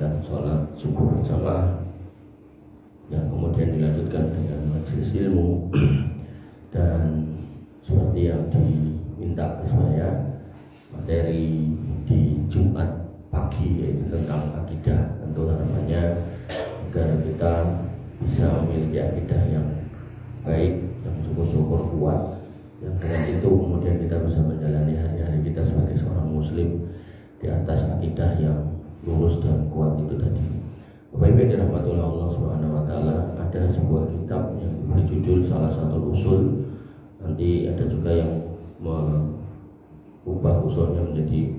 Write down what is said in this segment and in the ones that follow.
mengadakan sholat subuh berjamaah yang kemudian dilanjutkan dengan majelis ilmu. Dan seperti yang diminta ke saya, materi di Jumat pagi yaitu tentang akidah. Tentu harapannya agar kita bisa memiliki akidah yang baik, yang syukur-syukur kuat, yang dengan itu kemudian kita bisa menjalani hari-hari kita sebagai seorang muslim di atas akidah yang lurus dan kuat itu tadi. Bapak Ibu yang dirahmati oleh Allah Subhanahu wa taala, ada sebuah kitab yang berjudul Salah Satu Usul. Nanti ada juga yang mengubah usulnya menjadi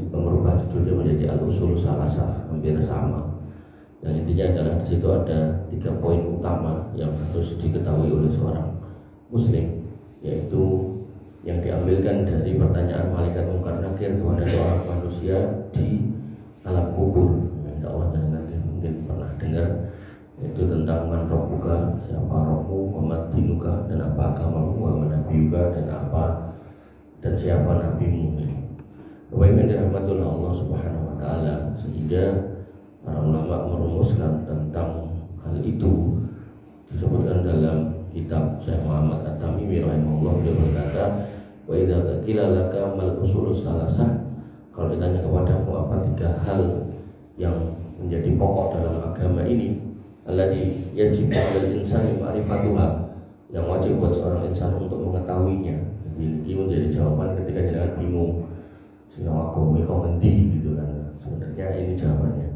merubah judulnya menjadi Al-Usul Salasah, hampir sama. Yang intinya adalah di situ ada 3 poin utama yang harus diketahui oleh seorang muslim, yaitu yang diambilkan dari pertanyaan malaikat Munkar Nakir kepada seorang manusia di alam kubur. Insya Allah mungkin pernah dengar, yaitu tentang man rabbuka, siapa rohmu, wa ma dinuka, dan apa agamamu, wa man nabiyuka, dan siapa nabimu. Bapak Ibu yang dirahmati oleh Allah Subhanahu wa taala, sehingga para ulama merumuskan tentang hal itu. Disebutkan dalam kitab Syekh Muhammad At-Tamimi rahimahullah, dia berkata, wa idza qila laka mal usulus salasah, kalau ditanya kepadamu apa 3 hal yang menjadi pokok dalam agama ini, alladzi yajibu 'alal insani ma'rifatuha, yang wajib buat seorang insan untuk mengetahuinya. Jadi ini menjadi jawaban ketika jangan bingung sehingga agama kok ngendi gitu kan. Sebenarnya ini jawabannya.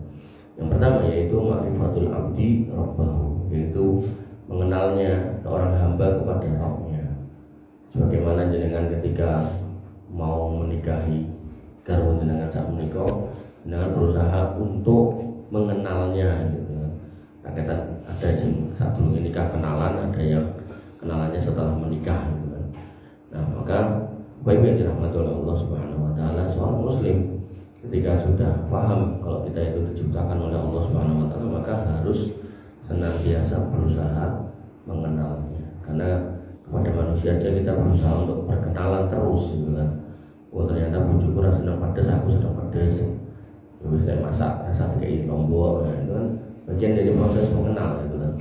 Yang pertama yaitu ma'rifatul abdi rabbahu, yaitu mengenalnya seorang hamba kepada Rabbnya. Sebagaimana jenengan ketika mau menikahi garwa jenengan saat menikah, dengan berusaha untuk mengenalnya gitu kan. Ada yang saat dulu nikah kenalan, ada yang kenalannya setelah menikah gitu kan. Nah, maka Bapak Ibu yang dirahmati oleh Allah Subhanahu wa taala, seorang muslim ketika sudah paham kalau kita itu diciptakan oleh Allah Subhanahu wa taala, maka harus senantiasa berusaha mengenalnya. Karena kepada manusia aja kita berusaha untuk berkenalan terus gitu kan. Oh ternyata bojoku ora seneng pedes, aku seneng pedes. Ya wis nek masak rasa kayak lombok ya, itu kan bagian dari proses mengenal gitu kan.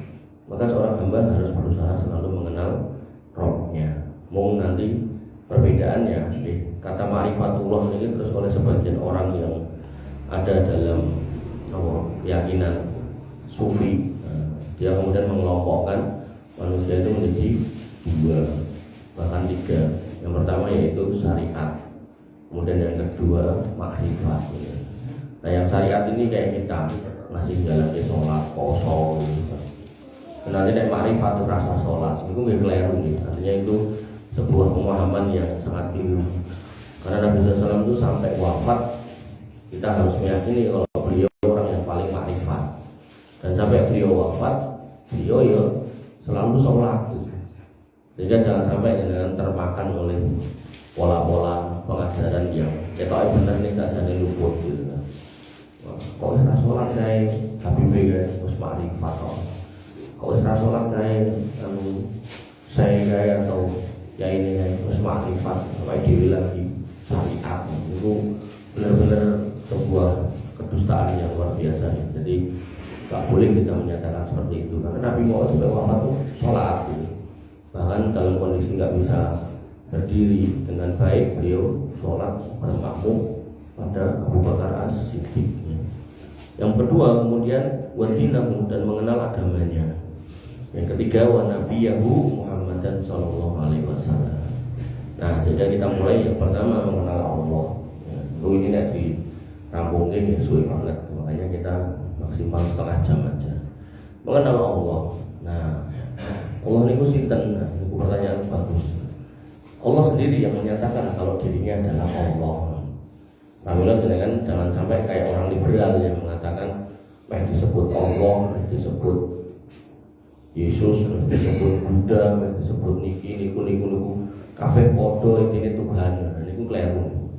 Maka seorang hamba harus berusaha selalu mengenal Rabbnya. Mau nanti perbedaannya kata ma'rifatullah ini terus oleh sebagian orang yang ada dalam keyakinan sufi, dia kemudian mengelompokkan manusia itu menjadi 2 bahkan 3. Yang pertama yaitu syariat, kemudian yang kedua makrifat. Nah yang syariat ini kayak kita masih jalan di sholat, poso gitu. Nanti nek makrifat rasa sholat itu nggak keliru nih. Artinya itu sebuah pemahaman yang sangat keliru. Karena Nabi SAW itu sampai wafat kita harus meyakini kalau beliau orang yang paling makrifat. Dan sampai beliau wafat, beliau ya selalu sholat. Sehingga jangan sampai dengan termakan oleh pola-pola pengajaran yang kita benar nih gak jadi luput gitu kan. Kok ora sholat kayak Habibie kayak terus makrifat kok. Kok ora sholat kayak saya kayak atau ya ini kayak terus makrifat kayak dewi lagi syariat. Itu benar-benar sebuah kedustaan yang luar biasa ya. Jadi gak boleh kita menyatakan seperti itu. Karena Nabi Muhammad sampai wafat tuh sholat gitu. Bahkan dalam kondisi nggak bisa berdiri dengan baik, beliau sholat bermakmum pada Abu Bakar As-Siddiq. Yang kedua kemudian wadinahu, dan mengenal agamanya. Yang ketiga wa nabiyahu Muhammadan sallallahu alaihi wasallam. Nah sehingga kita mulai yang pertama mengenal Allah. Ini nek dirampungin ya suwe banget, makanya kita maksimal setengah jam aja mengenal Allah. Nah Allah niku sinten? Nah, niku pertanyaan bagus. Allah sendiri yang menyatakan kalau dirinya adalah Allah. Namun jangan sampai kayak orang liberal yang mengatakan disebut Allah, disebut Yesus, disebut Buddha, disebut niku kabeh padha intine Tuhan. Nah, niku keliru.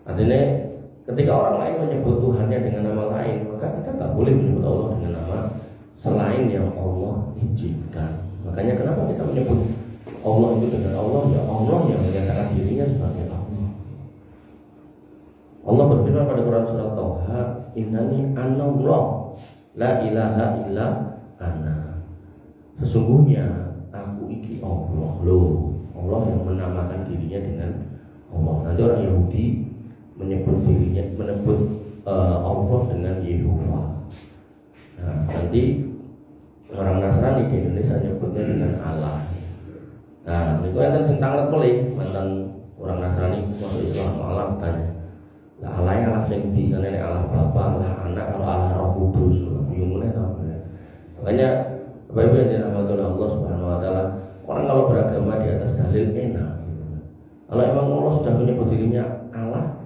Artinya ketika orang lain menyebut Tuhannya dengan nama lain, maka kita tak boleh menyebut Allah dengan nama selain yang Allah izinkan. Makanya kenapa kita menyebut Allah itu dengan Allah, ya Allah yang menyatakan dirinya sebagai Allah. Allah berfirman pada Quran surat Thaha innani anallah la ilaha illa ana. Sesungguhnya aku iki Allah. Loh, Allah yang menamakan dirinya dengan Allah. Nanti orang Yahudi menyebut Allah dengan Yehovah. Nah, nanti orang Nasrani di Indonesia nyebutnya dengan Allah. Nah, itu kan sing tanglet boleh mantan orang Nasrani masuk Islam Allah tanya. Lah Allah ya Allah sing di kan Allah Bapa, Allah Anak, kalau Allah Roh Kudus. Yo mulai tau. Makanya Bapak-ibu yang dirahmati oleh Allah Subhanahu wa taala, orang kalau beragama di atas dalil enak gitu. Kalau emang Allah sudah menyebut dirinya Allah,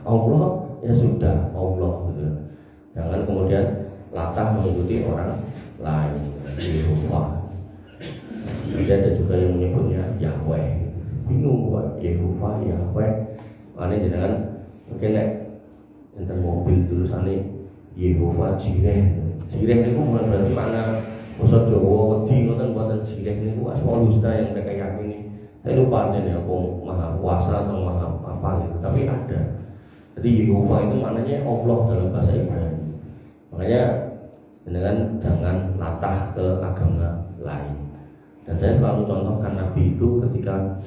Allah ya sudah Allah gitu. Jangan kemudian latah mengikuti orang lain, Yehovah. Jadi ada juga yang menyebutnya Yahweh. Bingung buat Yehovah, Yahweh. Makanya jangan mungkin enter mobil tulisannya Yehovah Jireh. Jireh itu bukan berarti makna basa Jawa wedi ngoten buatan Jireh niku asmaul husna yang mereka yakini. Saya lupa nih apa maha kuasa atau maha apa gitu. Tapi ada. Jadi Yehovah itu maknanya Allah dalam bahasa Ibrani. Makanya jangan latah ke agama lain. Dan saya selalu contohkan Nabi itu ketika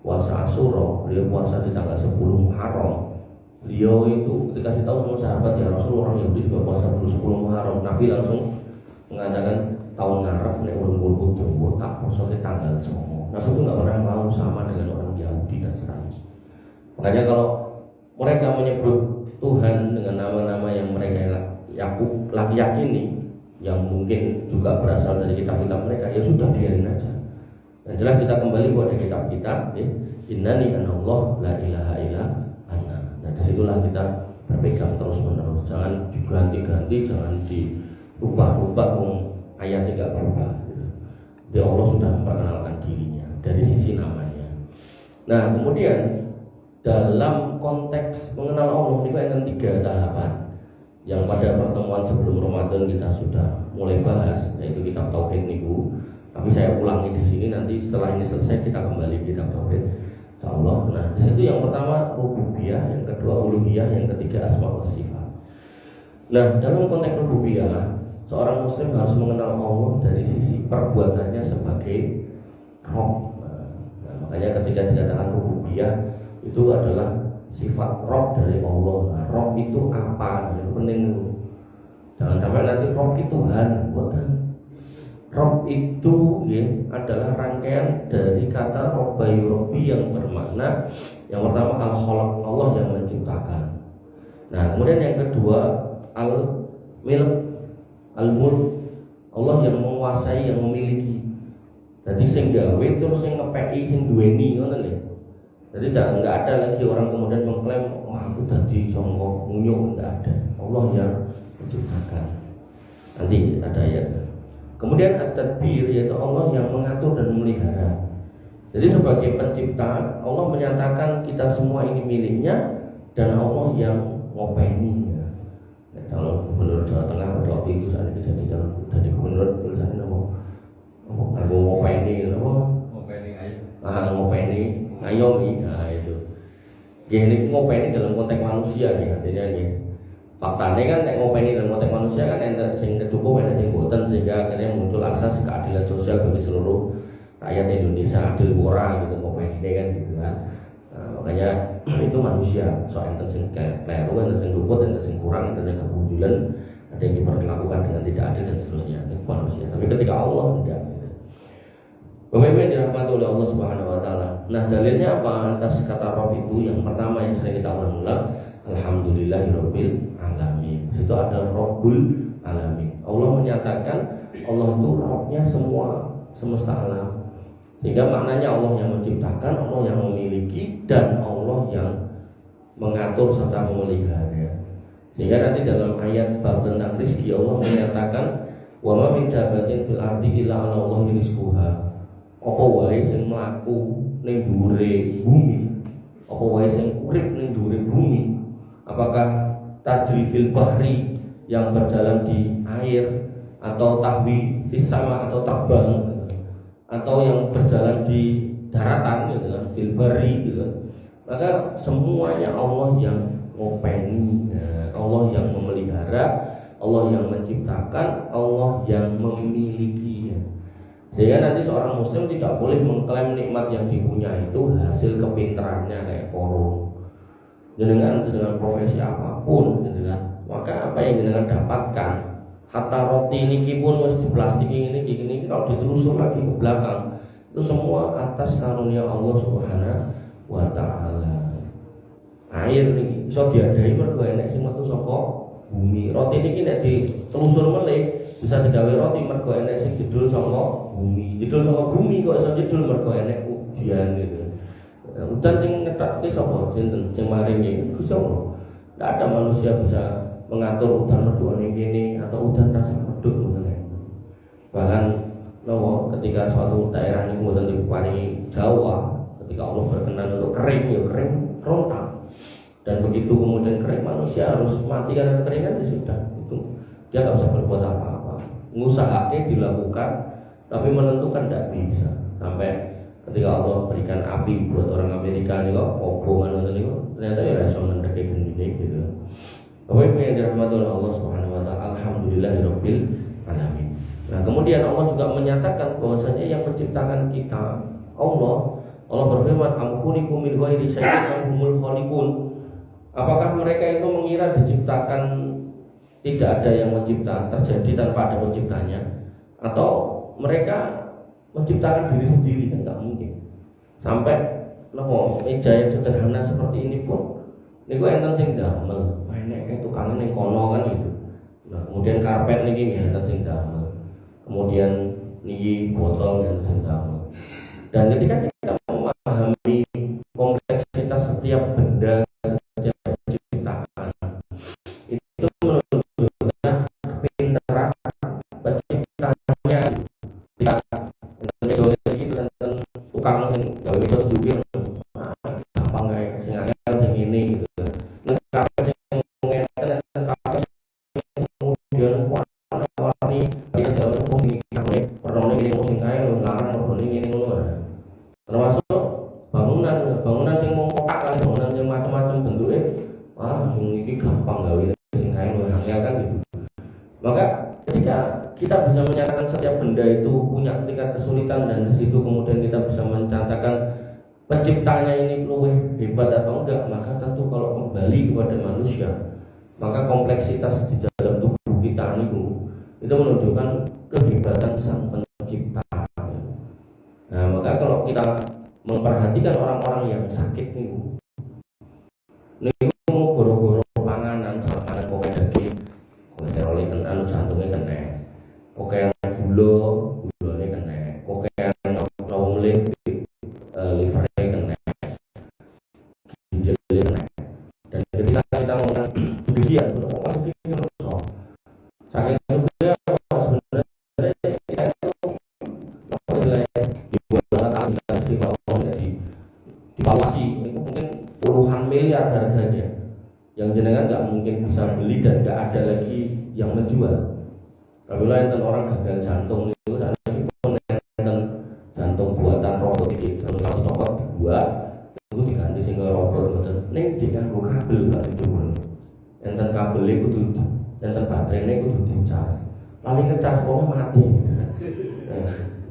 puasa Asyura, beliau puasa di tanggal 10 Muharram. Beliau itu ketika tahu sama sahabat, ya Rasul orang Yahudi juga puasa 10 Muharram. Nabi langsung mengatakan tahun ngarep nek urun kudu tak poso di tanggal 9. Nabi itu nggak pernah mau sama dengan orang Yahudi dan Nasrani. Makanya kalau mereka menyebut Tuhan dengan nama-nama yang mereka yakini, yang mungkin juga berasal dari kitab-kitab mereka, ya sudah biarin aja. Yang jelas kita kembali kepada kitab-kitab, innani anallah la ilaha illa ana. Nah disitulah kita berpegang terus menerus. Jangan diganti-ganti, jangan dirubah-rubah ayatnya nggak berubah. Jadi Allah sudah memperkenalkan dirinya dari sisi namanya. Nah kemudian dalam konteks mengenal Allah ini ada 3 tahapan yang pada pertemuan sebelum Ramadan kita sudah mulai bahas, yaitu kitab Tauhid niku. Tapi saya ulangi di sini, nanti setelah ini selesai kita kembali kitab Tauhid insyaallah. Nah di situ yang pertama rububiyah, yang kedua uluhiyah, yang ketiga asma wa sifat. Nah dalam konteks rububiyah, seorang muslim harus mengenal Allah dari sisi perbuatannya sebagai Rabb. Nah, makanya ketika dikatakan rububiyah itu adalah sifat Rabb dari Allah. Nah, Rabb itu apa? Itu penting. Jangan sampai nanti Rabb itu Tuhan, bukan. Rabb itu adalah rangkaian dari kata Robba Yurabbi yang bermakna yang pertama Al-Khalaq, Allah yang menciptakan. Nah, kemudian yang kedua Al-Milk, Al-Mulk, Allah yang menguasai, yang memiliki. Jadi sing gawe terus sing ngepeki sing duweni ngoten lho. Jadi enggak ada lagi orang kemudian mengklaim aku tadi songkok ngunyuk, enggak ada. Allah yang menciptakan. Nanti ada ayat. Kemudian at-tadbir, yaitu Allah yang mengatur dan memelihara. Jadi sebagai pencipta, Allah menyatakan kita semua ini miliknya dan Allah yang ngopeni. Kalau gubernur Jawa Tengah pada waktu itu saat ini jadi gubernur, tulisannya nama aku ngopeni ngayomi. Nah itu ini ngopeni dalam konteks manusia artinya faktanya kan ngopeni dalam konteks manusia kan yang cukup, yang sing boten, sehingga akhirnya muncul asas keadilan sosial bagi seluruh rakyat Indonesia, adil murah gitu ngopeni kan gitu kan. Makanya itu manusia, soal yang sing kleru, yang sing luput, yang sing kurang, yang sing kemunculan, ada yang diperlakukan dengan tidak adil dan seterusnya. Itu manusia. Tapi ketika Allah enggak. Bapak-ibu yang dirahmati oleh Allah Subhanahu wa taala. Nah, dalilnya apa atas kata Rabb itu? Yang pertama yang sering kita ulang-ulang, alhamdulillahirabbil alamin. Situ ada Rabbul alamin. Allah menyatakan Allah itu Rabbnya semua semesta alam. Sehingga maknanya Allah yang menciptakan, Allah yang memiliki, dan Allah yang mengatur serta memelihara. Sehingga nanti dalam ayat bab tentang rizki Allah menyatakan wa ma min dabatin fil ardi illa 'ala Allahi rizquha. Apa wae sing mlaku ning dhuwure bumi, apa wae sing urip ning dhuwure bumi, apakah tajri fil bahri yang berjalan di air, atau tahwi fis sama atau terbang, atau yang berjalan di daratan gitu kan, fil bahri gitu kan. Maka semuanya Allah yang ngopeni. Nah, Allah yang memelihara, Allah yang menciptakan, Allah yang memilikinya. Sehingga nanti seorang muslim tidak boleh mengklaim nikmat yang dipunya itu hasil kepintarannya kayak korun. Dengan profesi apapun, dengan maka apa yang dengan dapatkan, hatta roti niki pun wis diplastiki ini kalau ditelusur lagi ke belakang itu semua atas karunia Allah Subhanahu wa taala. Air niki iso diadai mergo enek sing metu saka bumi. Roti niki nek ditelusur melih bisa digawe roti mergo enek sing jedul saka bumi. Jedul saka bumi kok iso jedul mergo enek ujian gitu. Udan sing ngetake sapa? Sinten sing maringi? Gusti Allah. Tidak ada manusia bisa mengatur udan medhok ning kene atau udan rasa medhok ngoten. Bahkan nopo ketika suatu daerah niku mboten diparingi Jawa, ketika Allah berkenan untuk kering ya kering rontak. Dan begitu kemudian kering manusia harus mati karena kekeringan ya sudah itu. Dia nggak bisa berbuat apa-apa. Ngusahake dilakukan tapi menentukan tidak bisa. Sampai ketika Allah berikan api buat orang Amerika nih kok kobongan atau nih ternyata ya rasa mendekati gini gitu. Bapak Ibu yang dirahmati oleh Allah Subhanahu Wa Taala, alhamdulillahirabbil alamin. Nah kemudian Allah juga menyatakan bahwasanya yang menciptakan kita Allah berfirman am khuliqu min ghairi syai'in am humul khaliqun. Apakah mereka itu mengira diciptakan tidak ada yang mencipta, terjadi tanpa ada penciptanya, atau mereka menciptakan diri sendiri? Kan nggak mungkin. Sampai meja yang sederhana seperti ini pun niku enten sing damel. Enek tukangane ning kono kan gitu. Nah, kemudian karpet niki enten sing damel. Kemudian niki botol enten sing damel. Dan ketika kita memahami kompleksitas setiap benda, setiap ciptaan, itu menunjukkan kepintaran penciptanya. Tukang sing gawe meja jubir gampang kae sing angel sing ini gitu. Nek kabeh sing ngeten kabeh kemudian warna-warni iki dalam posisi kabeh warnane ini sing kae lho larang warnane ngene ngono. Termasuk bangunan sing mung kotak kan bangunan sing macam-macam bentuke sing iki gampang gawe sing kae lho angel kan gitu. Maka ketika kita bisa menyatakan setiap benda itu punya tingkat kesulitan dan di situ kemudian kita bisa mencantakan penciptanya ini luwih hebat atau enggak, maka tentu kalau kembali kepada manusia, maka kompleksitas di dalam tubuh kita itu menunjukkan kehebatan sang pencipta. Nah, maka kalau kita memperhatikan orang-orang yang sakit niku goro-goro panganan, panganan pokok daging, kolesterol kena, jantungnya kena. Kokean gulanya kena, kokean lawang livernya kena, ginjalnya kena. Dan ketika kita ngomong ujian, saking juga sebenarnya kita itu dibuat banget aplikasi kalau divaluasi itu mungkin puluhan miliar harganya, yang jenengan nggak mungkin bisa beli dan nggak ada lagi yang menjual. Apabila enten orang gagal jantung itu saat ini pun enten jantung buatan robot iki, jantung kalau copot dibuat itu diganti sing robot ngoten. Ning diganggo kabel Pak Jumon. Enten kabel iku kudu enten baterainya kudu dicas. Paling ngecas wong mati gitu. Nah,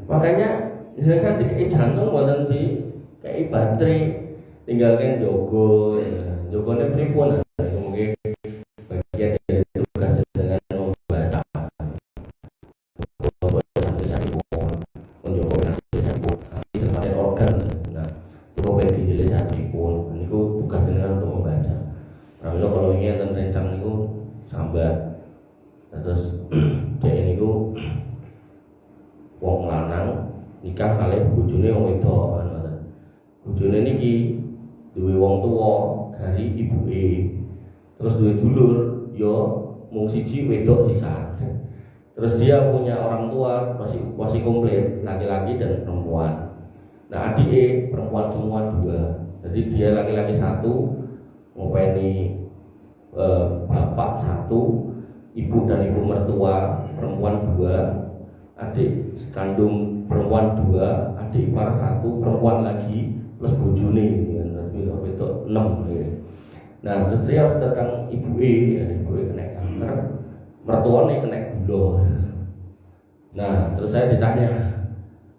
makanya kan dikai jantung wonten di kayak baterai tinggalkan jogo. Jogone pripun? Mungkin bagian dari tugas dengan membaca organ. Nah, itu bagi jenis pun. Niku tugas dengan untuk membaca. Pramila kalau ingin tentang rencang niku sambat. Terus dia niku wong lanang nikah kalih bojone wong wedok ngoten. Bojone niki duwe wong tuwa gari ibuke. Terus duwe dulur yo mung siji wedok sisan. Terus dia punya orang tua masih komplit, laki-laki dan perempuan. Nah adike perempuan semua 2. Jadi dia laki-laki 1 ngopeni bapak 1, ibu dan ibu mertua perempuan 2, adik kandung perempuan 2, adik ipar 1, perempuan lagi plus bojone kan, berarti itu 6 ya. Nah terus dia harus datang ibu kena kanker, mertuanya kena gula. Nah terus saya ditanya,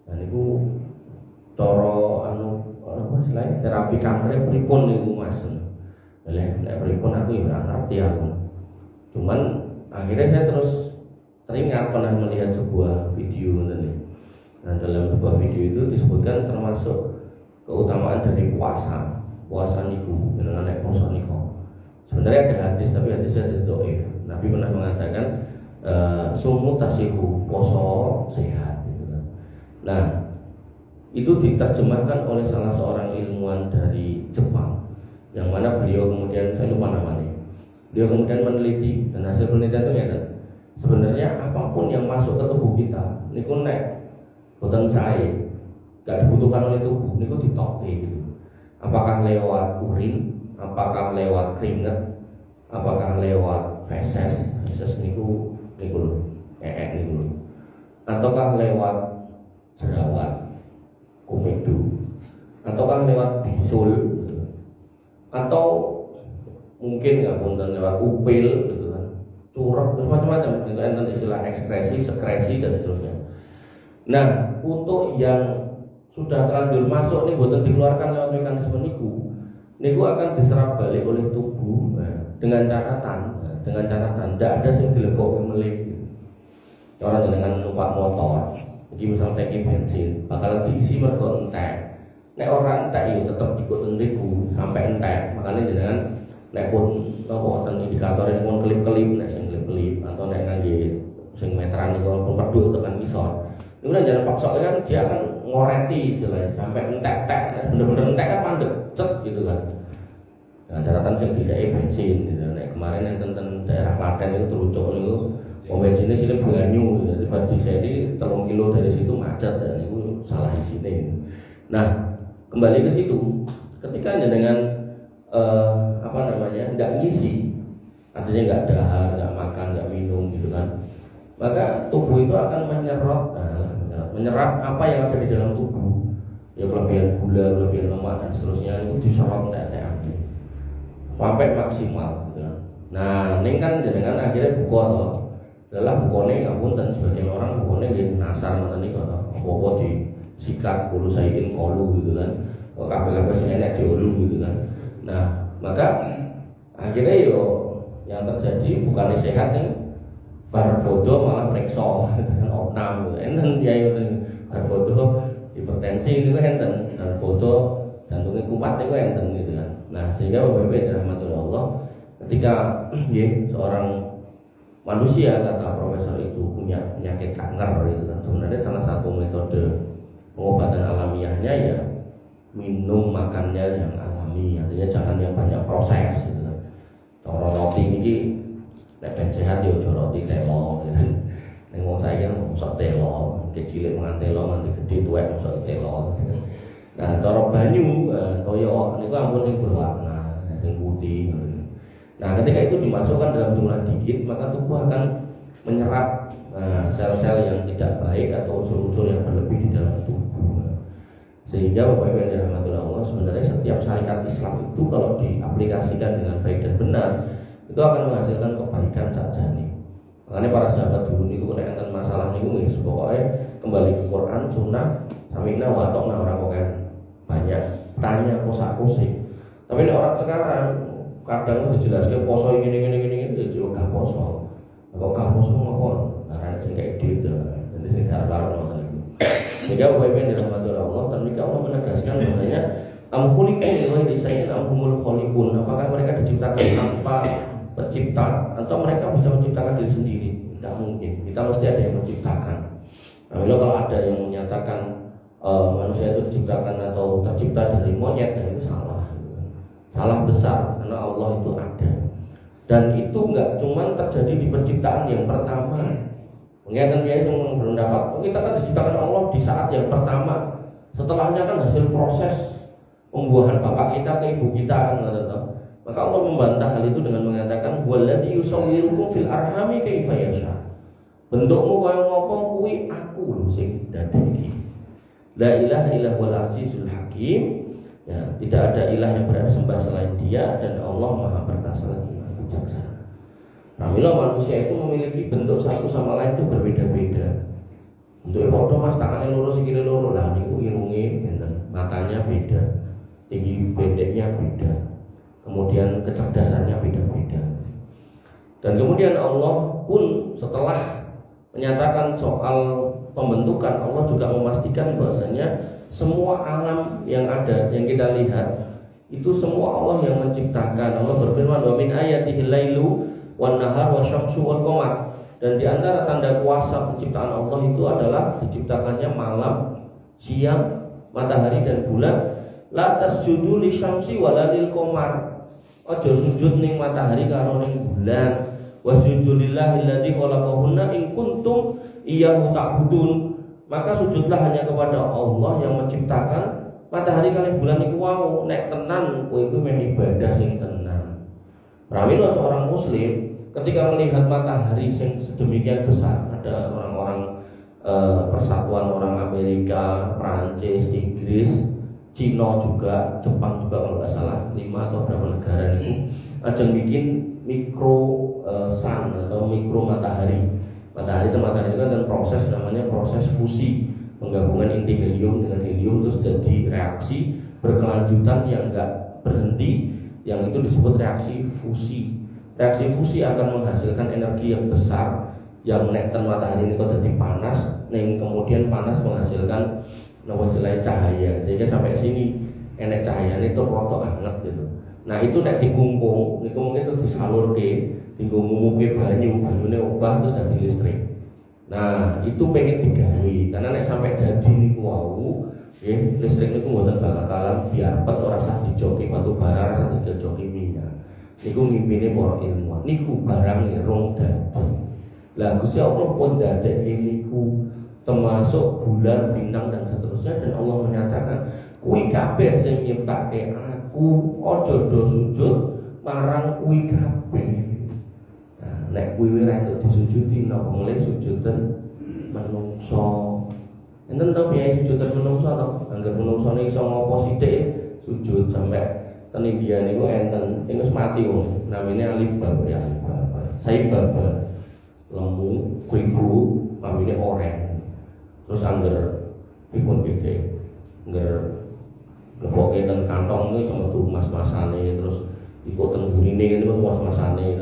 dan itu coro apa selain terapi kanker pripun niku Mas. Nek pripun aku ya ora ngerti aku. Cuman akhirnya saya terus teringat pernah melihat sebuah video tadi. Nah dalam sebuah video itu disebutkan termasuk keutamaan dari puasa niku dengan nek puasa niku. Sebenarnya ada hadis tapi hadisnya hadis dhaif. Nabi pernah mengatakan sumu tasihu, puasa sehat gitu kan. Nah, itu diterjemahkan oleh salah seorang ilmuwan dari Jepang yang mana beliau kemudian saya lupa namanya. Beliau kemudian meneliti dan hasil penelitian itu ya sebenarnya apapun yang masuk ke tubuh kita niku nek boten cair gak dibutuhkan oleh tubuh niku ditokke gitu. Apakah lewat urin, apakah lewat keringat, apakah lewat feses niku lho, niku lho. Ataukah lewat jerawat, komedo, ataukah lewat bisul, atau mungkin nggak punten lewat upil gitu kan, curug, macam-macam itu enten istilah ekskresi, sekresi dan seterusnya. Nah untuk yang sudah terlanjur masuk nih boten dikeluarkan lewat mekanisme niku akan diserap balik oleh tubuh dengan catatan tidak ada yang dilebok melek. Orang dengan numpak motor, jadi misal tangki bensin bakal diisi mergo entek. Nek ora entek ya tetep dikuten niku sampai entek. Makanya dengan nek pun wonten indikator yang pun kelip-kelip nek sing kelip-kelip atau nek ngangge sing meteran niku pun pedul tekan ngisor. Niku jangan paksa kan dia akan ngoreti istilahnya sampai entek-entek, bener-bener entek kan mandek cet gitu kan. Nah, daratan sing dikei bensin gitu. Nek kemarin yang tentang daerah Klaten itu terucuk niku wong bensinnya sini banyu gitu. Di saya ini 3 kilo dari situ macet dan itu salah isine. Nah, kembali ke situ ketika dengan enggak ngisi, artinya enggak dahar, enggak makan, enggak minum gitu kan. Maka tubuh itu akan menyerap apa yang ada di dalam tubuh. Ya kelebihan gula, kelebihan lemak dan seterusnya itu diserap entek-entek sampai maksimal gitu. Nah, ini kan dengan akhirnya buka toh. Adalah bukone ngapunten sebagian orang bukone nggih nasar ngoten niku toh. Apa disikat kulo sayin kolu gitu kan. Kok kabeh-kabeh sing enek diulu gitu kan. Nah, maka akhirnya yo yang terjadi bukannya sehat nih bar bodoh malah periksa dengan opnam gitu. Enten ya itu bar bodoh hipertensi itu enten, bar bodoh jantungnya kumat itu enten gitu kan. Nah, sehingga Bapak Ibu rahmatullah Allah ketika seorang manusia kata profesor itu punya penyakit kanker gitu kan. Sebenarnya salah satu metode pengobatan alamiahnya ya minum makannya yang alami, artinya jangan yang banyak proses gitu kan. Cara roti ini nek ben sehat yo aja roti telo gitu. Nek wong saya kan mosok telo, kecilik mangan telo nanti gede tuwek mosok telo. Nah, cara banyu toyo niku ampun sing berwarna, sing putih. Nah, ketika itu dimasukkan dalam jumlah dikit, maka tubuh akan menyerap sel-sel yang tidak baik atau unsur-unsur yang berlebih di dalam tubuh. Sehingga Bapak Ibu yang dirahmati Allah, sebenarnya setiap syariat Islam itu kalau diaplikasikan dengan baik dan benar, itu akan menghasilkan kebaikan saja nih. Makanya para sahabat dulu niku nek enten masalah niku wis pokoke kembali ke Quran, Sunnah, samina wa ta'na ora kok banyak tanya kosak-kosik. Tapi nek orang sekarang kadang dijelaskan poso ini juga gak poso. Kok gak poso ngopo? Karena sing kayak gitu. Jadi sing darah-darah ngoten niku. Sehingga Bapak Ibu dirahmati Allah, ternyata Allah menegaskan bahwasanya amkhuliqun ghairi sayyin amhumul khaliqun. Apakah mereka diciptakan tanpa pencipta atau mereka bisa menciptakan diri sendiri? Tidak mungkin. Kita mesti ada yang menciptakan. Nah, kalau ada yang menyatakan manusia itu diciptakan atau tercipta dari monyet, nah itu salah. Salah besar karena Allah itu ada. Dan itu enggak cuma terjadi di penciptaan yang pertama. Mengingatkan dia yang berpendapat, kita kan diciptakan Allah di saat yang pertama. Setelahnya kan hasil proses pembuahan bapak kita ke ibu kita kan. Maka Allah membantah hal itu dengan mengatakan walladzi yusawwirukum fil arhami kaifa yasha. Bentukmu kaya ngopo kuwi aku lho sing dadeki. La ilaha illa huwal azizul hakim. Ya, tidak ada ilah yang berhak disembah selain Dia, dan Allah Maha Perkasa lagi Maha Bijaksana. Pramila manusia itu memiliki bentuk satu sama lain itu berbeda-beda. Bentuknya foto mas, tangannya loro, sikile loro lah, niku irunge benten, matanya beda, tinggi pendeknya beda, kemudian kecerdasannya beda-beda. Dan kemudian Allah pun setelah menyatakan soal pembentukan, Allah juga memastikan bahwasanya semua alam yang ada, yang kita lihat itu semua Allah yang menciptakan. Allah berfirman, wa min ayatihil lailu wan nahar wasyamsu wal qamar. Dan di antara tanda kuasa penciptaan Allah itu adalah diciptakannya malam, siang, matahari dan bulan. La tasjudu lisyamsi wala lil qamar. Aja sujud ning matahari karo ning bulan. Wasjudu lillahi alladzi khalaqahunna in kuntum iyyahu ta'budun. Maka sujudlah hanya kepada Allah yang menciptakan matahari kali bulan iku wau. Nek tenan kowe iku meh ibadah sing tenan. Pramila seorang muslim ketika melihat matahari yang sedemikian besar, ada orang-orang persatuan orang Amerika, Prancis, Inggris, Cina juga, Jepang juga kalau nggak salah, 5 atau berapa negara itu ajang bikin mikro sun atau mikro matahari. Matahari dan matahari itu kan dan proses namanya proses fusi, penggabungan inti helium dengan helium terus jadi reaksi berkelanjutan yang enggak berhenti, yang itu disebut reaksi fusi. Reaksi fusi akan menghasilkan energi yang besar yang menekten matahari ini kok jadi panas, yang kemudian panas menghasilkan istilahnya cahaya, sehingga sampai sini enek cahaya ini tuh rotok hangat gitu. Nah itu nek dikungkung, niku mungkin terus disalurke, tinggal ngumuke banyune obah terus jadi listrik. Nah itu pengen digawe, karena nek sampai jadi niku wau, listrik niku mboten bakal biar pet ora sah dijoki batu bara, ora sah dijoki minyak. Niku ngimpine para ilmuwan, niku barang rong dadi. Lah Gusti Allah pun dadekne niku termasuk bulan, bintang dan seterusnya, dan Allah menyatakan kuwi kabeh sing nyiptake aku, aja do sujud marang kuwi kabeh. Nah, nek kuwi ora entuk disujudi napa mulai sujudan menungso. Enten to piye sujudan menungso to? Angger menungsone iso ngopo sithik sujud sampai ten India niku enten sing wis mati wong. Namine Alibaba ya Alibaba. Saibaba. Lemu, kuiku, namine oren. Terus angger pripun piye? Angger leboke nang kantong iki sama tuh mas-masane, terus iku teng burine ngene pun mas-masane.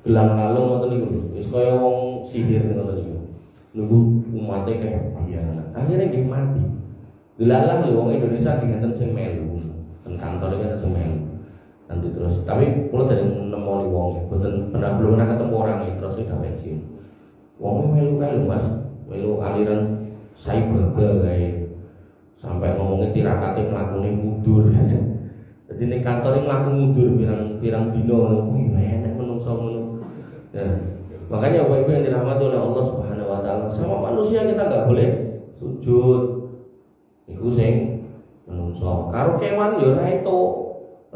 Gelang kalung ngoten niku lho. Wis kaya wong sihir ngoten niku. Nunggu umate kaya biana. Akhirnya nggih mati. Delalah lho wong Indonesia dihanten sing melu. Ten kantor iki sing melu. Nanti terus, tapi kula dari nemoni wong, belum pernah ketemu orang itu terus sudah pensiun. Wong melu kae lho Mas, melu aliran Saibaba kae. Sampai ngomongnya tirakate mlakune mundur. Jadi ning kantor iki mlaku mundur pirang dina ngono. Enak menungso ngono. Nah, makanya Bapak Ibu yang dirahmati oleh Allah Subhanahu wa taala, sama manusia kita enggak boleh sujud. Iku sing menungso. Karo kewan yo ora itu.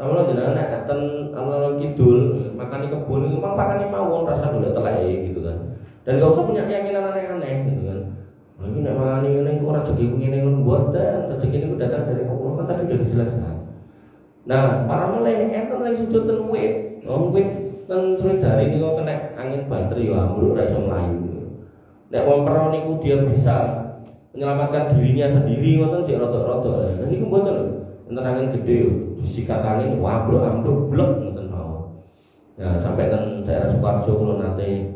Lalu jenengan nek katen alon kidul makani kebun itu memang pakane mawon rasa golek teleke gitu kan. Dan enggak usah punya keyakinan aneh-aneh gitu kan. Nah, ini nek makani ngene kok rezeki ngene ngono mboten, rezeki niku datang dari Allah kan tadi sudah dijelaskan. Nah, para meleh enten lagi sujud ten wit. Wit ten dari niku kena angin banter yo ambruk ra iso mlayu. Nek wong pero niku dia bisa menyelamatkan dirinya sendiri ngoten sik rada-rada. Nah niku mboten lho. Enten angin gede disikat angin ambruk blek ngoten mawon. Ya sampai kan daerah Sukoharjo kula nate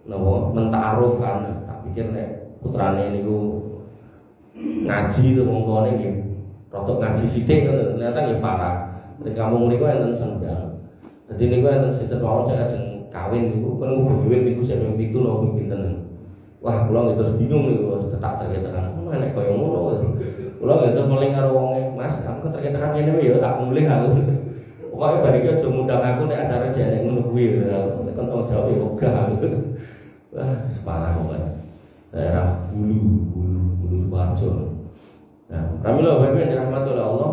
napa mentaruf kan. Tak pikir nek putrane niku ngaji to wong tuane nggih rada ngaji sithik ngono. Ternyata nggih parah. Nek kampung mriku enten sendang. Dadi niku enten sinten mawon sing ajeng kawin niku kan duit niku sing ping 7 napa ping pinten. Wah, kula terus bingung niku tetak terkait-terkait. Mana nek koyo ngono. Kula nggih terus meling karo wonge, Mas, aku terkait-terkait ngene wae ya tak mulih aku. Pokoke bar iki aja ngundang aku nek acara jane ngono kuwi lho. Nek kon tau jawab ya ogah aku. Wah, separah kok. Daerah Hulu Sukoharjo. Nah, pramila Bapak yang dirahmati oleh Allah,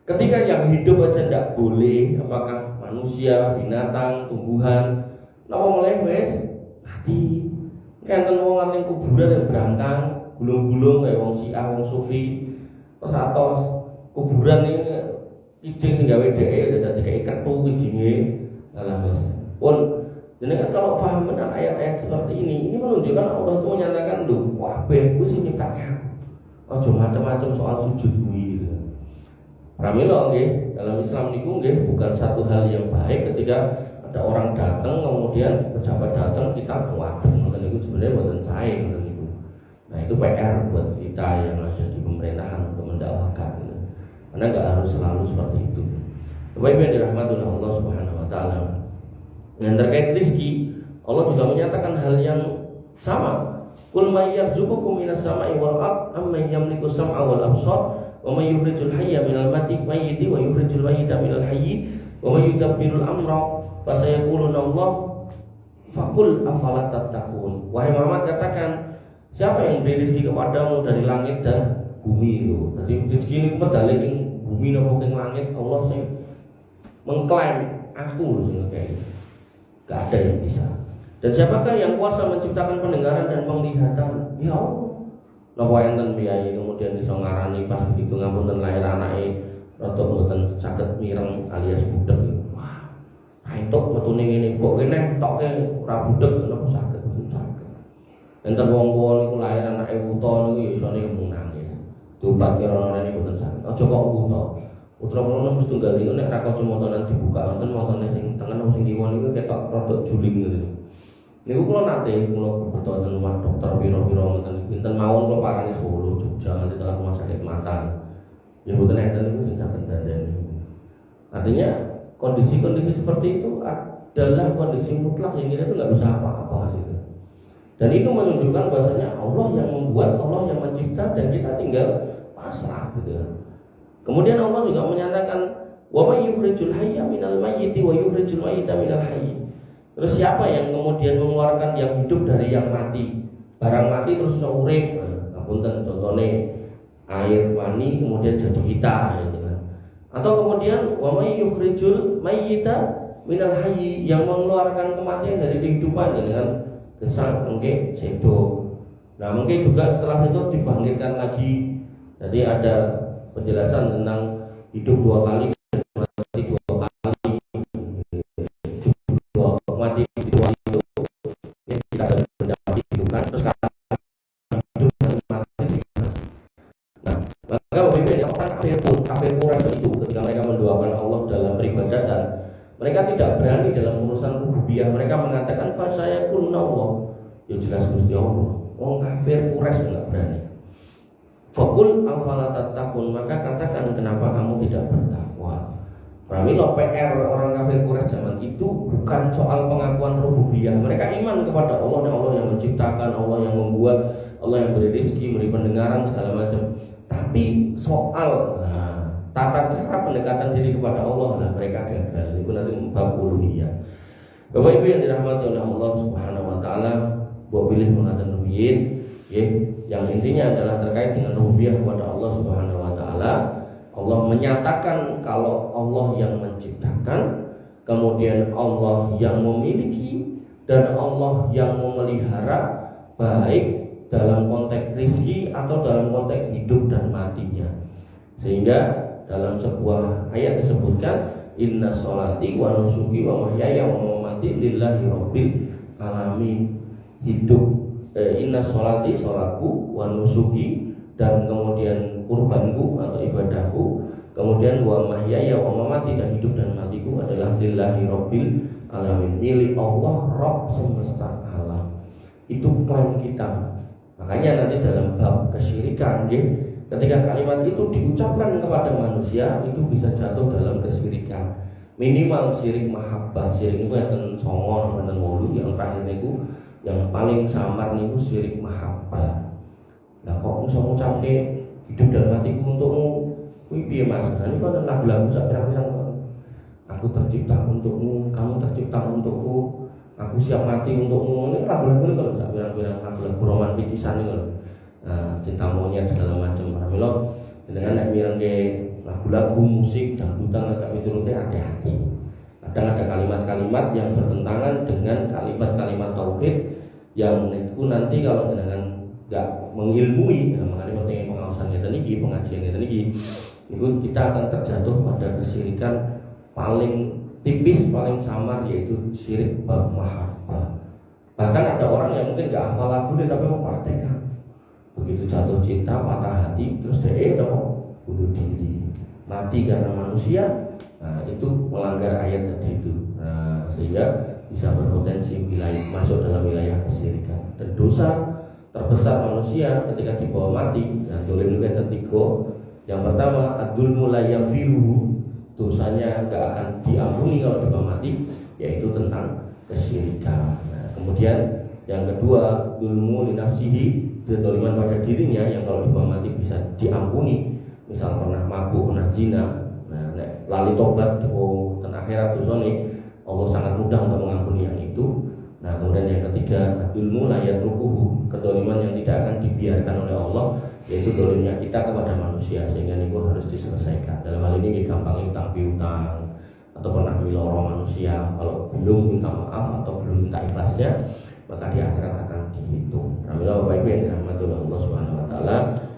ketika yang hidup aja tidak boleh, apakah manusia, binatang, tumbuhan, napa mulai wis mati. Kenten wong ning kuburan yang berantang, gulung-gulung kayak wong Syiah, wong Sufi, terus atos kuburan ini kijing sing gawe dhek dadi kayak kertu kijinge. Alah wis. Pun jenengan kalau paham benar ayat-ayat seperti ini menunjukkan Allah itu menyatakan lho, kabeh kuwi sing nyiptake aku. Aja macam-macam soal sujud kuwi gitu. Pramila nggih, dalam Islam niku nggih bukan satu hal yang baik ketika ada orang datang kemudian pejabat datang kita kuaten ngoten niku sebenarnya mboten sae ngoten niku. Nah, itu PR buat kita yang ada di pemerintahan untuk mendakwahkan gitu. Karena enggak harus selalu seperti itu. Bapak Ibu yang dirahmati oleh Allah Subhanahu wa taala. Dan terkait rezeki, Allah juga menyatakan hal yang sama. Qul may yarzuqukum minas sama'i wal ard amman yamliku sam'a wal absar wa may yukhrijul hayya minal mayyiti wa yukhrijul mayyita minal hayyi wa may yudabbirul amra fasayaquluna Allah faqul afala tattaqun. Wahai Muhammad, katakan, siapa yang beri rezeki kepadamu dari langit dan bumi itu? Jadi rezeki ini pedale ing bumi napa ing langit, Allah sing mengklaim aku lho sing ngekeki. Gak ada yang bisa. Dan siapakah yang kuasa menciptakan pendengaran dan penglihatan? Ya Allah. Napa enten piyai kemudian iso ngarani pas begitu ngapunten lahir anake rada mboten saged mireng alias budek. Wah. Entuk metune ngene kok kene tokke ora budek napa saged saged. Enten wong tuwa niku lahir anake wuta niku ya isone mung nangis. Diobat kira rene mboten saged. Aja kok wuta. Putra kula nomor setunggal niku nek ra kacamatanan dibuka wonten matane sing tengen sing kiwa niku ketok rada juling gitu. Niku kula nate kula kebutuhan rumah dokter pira-pira ngoten niku. Pinten mawon kula parani Solo, Jogja nganti tekan rumah sakit mata. Ya mboten enten niku sing saged dandani. Artinya kondisi-kondisi seperti itu adalah kondisi mutlak yang kita itu nggak bisa apa-apa gitu. Dan itu menunjukkan bahwasanya Allah yang membuat, Allah yang mencipta, dan kita tinggal pasrah gitu. Kemudian Allah juga menyatakan wa may yukhrijul hayya minal mayyiti wa yukhrijul mayyita minal hayy. Terus siapa yang kemudian mengeluarkan yang hidup dari yang mati? Barang mati terus iso urip. Ngapunten contone air mani kemudian jadi kita gitu kan. Atau kemudian wa may yukhrijul mayyita minal hayy, yang mengeluarkan kematian dari kehidupan dengan kesal mungkin sedo. Nah, mungkin juga setelah itu dibangkitkan lagi. Jadi ada penjelasan tentang hidup dua kali, mati dua kali, mati dua itu kita mendapat kehidupan terus hidup dan mati. Nah, maka berbeda orang kafir Quraisy itu ketika mereka mendoakan Allah dalam beribadah dan mereka tidak berani dalam urusan rububiyah, mereka mengatakan fa sayaquluna Allah, ya jelas Gusti Allah. Wong kafir Quraisy enggak berani. Fakul afala tattaqun, maka katakan kenapa kamu tidak bertakwa. Pramila PR orang kafir Quraisy zaman itu bukan soal pengakuan rububiyah. Mereka iman kepada Allah, dan Allah yang menciptakan, Allah yang membuat, Allah yang beri rezeki, beri pendengaran segala macam. Tapi soal tata cara pendekatan diri kepada Allah lah mereka gagal. Itu nanti bab uluhiyah. Bapak Ibu yang dirahmati oleh Allah Subhanahu wa taala, buat pilih mengatakan rubiyin, yang intinya adalah terkait dengan rububiyah kepada Allah Subhanahu wa taala. Allah menyatakan kalau Allah yang menciptakan, kemudian Allah yang memiliki, dan Allah yang memelihara, baik dalam konteks rizki atau dalam konteks hidup dan matinya. Sehingga dalam sebuah ayat disebutkan inna sholati wa nusuki wa mahyaya wa mamati lillahi rabbil alamin. Hidup inna sholati, sholatku, wa nusuki, dan kemudian kurbanku atau ibadahku, kemudian wa mahyaya wa mamati, dan hidup dan matiku adalah lillahi rabbil alamin, milik Allah Rabb semesta alam. Itu klaim kita. Makanya nanti dalam bab kesyirikan, ketika kalimat itu diucapkan kepada manusia, itu bisa jatuh dalam kesyirikan. Minimal syirik mahabbah, syirik itu yang songon dan wolu, yang terakhir itu yang paling samar niku syirik mahabbah. Lah kok iso ngucapke hidup dan matiku untukmu? Kuwi piye Mas? Nah niku kan lagu-lagu sak pirang-pirang kok. Aku tercipta untukmu, kamu tercipta untukku, aku siap mati untukmu. Ini lagu-lagu niku kalau sak pirang-pirang lagu-lagu romantis pisan niku lho. Nah, cinta monyet segala macam. Pramila dengan nek mirengke lagu-lagu musik dangdutan agak miturute hati-hati. Kadang ada kalimat-kalimat yang bertentangan dengan kalimat-kalimat tauhid yang itu nanti kalau dengan nggak mengilmui, makanya pentingnya pengawasan kita niki, pengajian kita niki, itu kita akan terjatuh pada kesyirikan paling tipis, paling samar, yaitu syirik bab mahabbah. Bahkan ada orang yang mungkin gak hafal lagu nih tapi mau praktekkan. Begitu jatuh cinta, patah hati, terus dia bunuh diri, mati karena manusia. Nah, itu melanggar ayat tadi itu. Nah, sehingga bisa berpotensi masuk dalam wilayah kesyirikan. Dan dosa terbesar manusia ketika dibawa mati, nah dolim itu yang ketiga. Yang pertama, ad-dulmu la yaghfiruhu, dosanya gak akan diampuni kalau dibawa mati, yaitu tentang kesyirikan. Nah, kemudian yang kedua, dulmu li nafsihi, kedoliman pada dirinya yang kalau dibawa mati bisa diampuni. Misal pernah mabuk, pernah zina, nah lali tobat dan akhirat dosane, Allah sangat mudah untuk mengampuni yang itu. Nah, kemudian yang ketiga, ad-dulmu la yatrukuhu, kedoliman yang tidak akan dibiarkan oleh Allah, yaitu dolimnya kita kepada manusia, sehingga itu harus diselesaikan. Dalam hal ini gampang utang piutang atau pernah miloro manusia, kalau belum minta maaf atau belum minta ikhlasnya, maka di akhirat akan dihitung. Alhamdulillah Bapak Ibu yang dirahmati oleh Allah Subhanahu wa taala,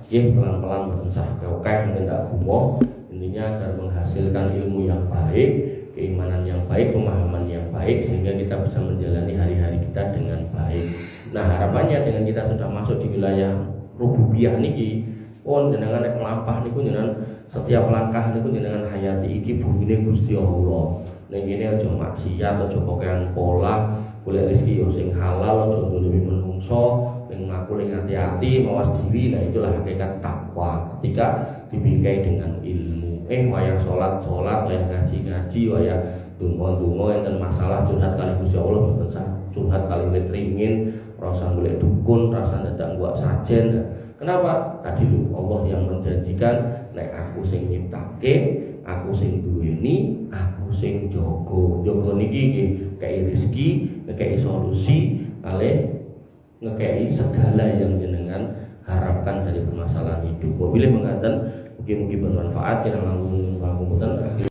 pelan-pelan berusaha kewekeh mendak gumo, intinya agar menghasilkan ilmu yang baik, keimanan yang baik, pemahaman yang baik, sehingga kita bisa menjalani hari-hari kita dengan baik. Nah, harapannya dengan kita sudah masuk di wilayah rububiyah niki, jenengan nek mlampah niku jenengan setiap langkah niku jenengan hayati iki bumine Gusti Allah. Ning kene aja maksiat, aja kokean pola, golek rezeki yo sing halal, aja ndolimi menungso, ning mlaku ning hati-hati, mawas diri. Nah, itulah hakikat takwa ketika dibingkai dengan ilmu. Wayah salat, wayah ngaji, wayah donga enten masalah curhat kali Gusti Allah, mboten sah curhat kali wetringin, rasa golek dukun, rasa dadak mbok sajen. Kenapa? Tadi lho Allah yang menjanjikan, nek aku sing nyiptake, aku sing duweni, aku sing jaga. Jaga niki nggih kei rezeki, ngekei solusi, kali ngekei segala yang jenengan harapkan dari permasalahan hidup. Bila mengatakan mungkin bermanfaat, kita langsung